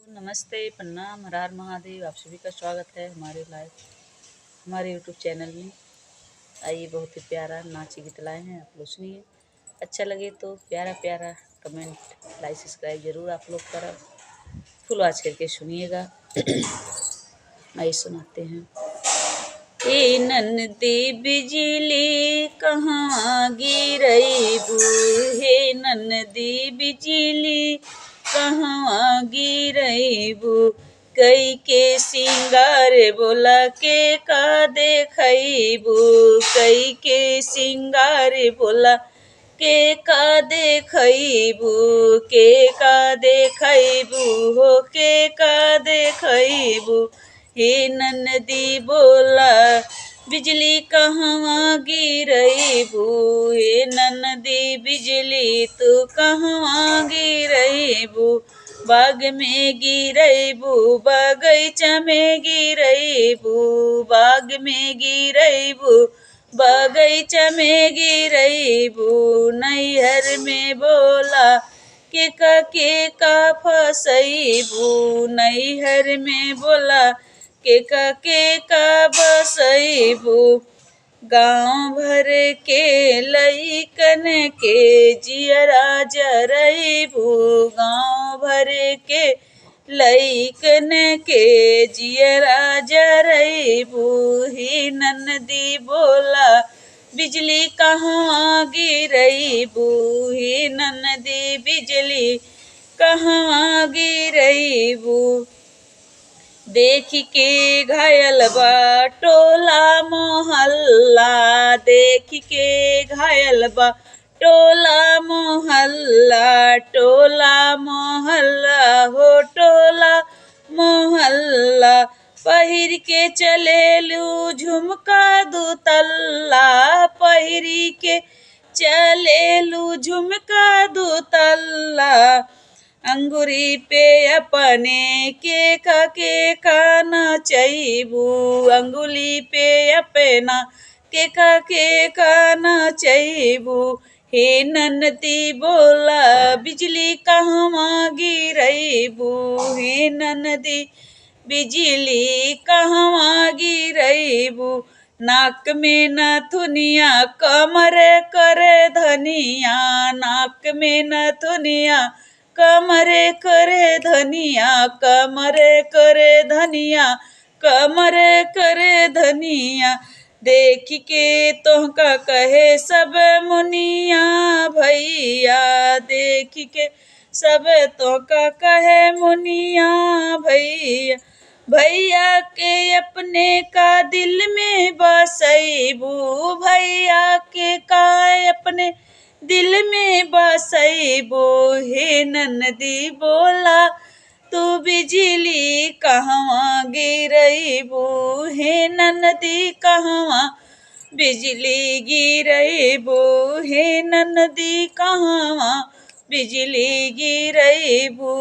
नमस्ते, प्रणाम, हर हर महादेव। आप सभी का स्वागत है हमारे यूट्यूब चैनल में। आइए, बहुत ही प्यारा नाची गीत लाए हैं, आप लोग सुनिए। अच्छा लगे तो प्यारा प्यारा कमेंट, लाइक, सब्सक्राइब जरूर आप लोग करें। फुल आवाज करके सुनिएगा। आइए सुनाते हैं। ए नन्दी बिजली कहाँ गिरैबू, हे नन्दी बिजली कहाँ गिरैबू, कई के सिंगार बोला के का देखैबू, कई के सिंगार बोला के का देखैबू, के का देखैबू हो, के का देखैबू, हे ननदी बोला बिजली कहवा गिरैबू, हे ननदी बिजली तू कहवा गिरैबू, बाग में गिरैबू बगैचा में गिरैबू, बाग में गिरैबू बगैचा में गिरैबू, नैहर में बोला के का फसैबू, नैहर में बोला के का बसैबू, गाँव भर के लइकन के जियरा जरैबू, गाँव भर के लइकन के जियरा जरैबू, ही ननदी बोला बिजली कहाँ गिरैबू, ही ननदी बिजली कहाँ गिरैबू, देख के घायल बा टोला मोहल्ला, देख के घायल बा टोला मोहल्ला, टोला मोहल्ला हो टोला मोहल्ला, पहिर के चलेलू झुमका दुतल्ला, पहिरी के चलेलू झुमका दुतल्ला, अंगूरी पे अपने के का नचैबू, अंगुली पे अपना के का नचैबू, हे ननदी बोला बिजली कहवा गिरैबू, हे ननदी बिजली कहवा गिरैबू, नाक में नथुनिया कमर करे धनिया, नाक में नथुनिया कमरे करे धनिया, कमरे करे धनिया, कमरे करे धनिया, देख के तोहका कहे सब मुनिया भैया, देख के सब तोहका कहे मुनिया भैया, भैया के अपने का दिल में बसैबू, भैया के का अपने दिल में बसैबू, हे ननदी बोला तू बिजली कहवा गिरैबू, हे ननदी कहवा बिजली गिरैबू, हे ननदी कहवा बिजली गिरैबू।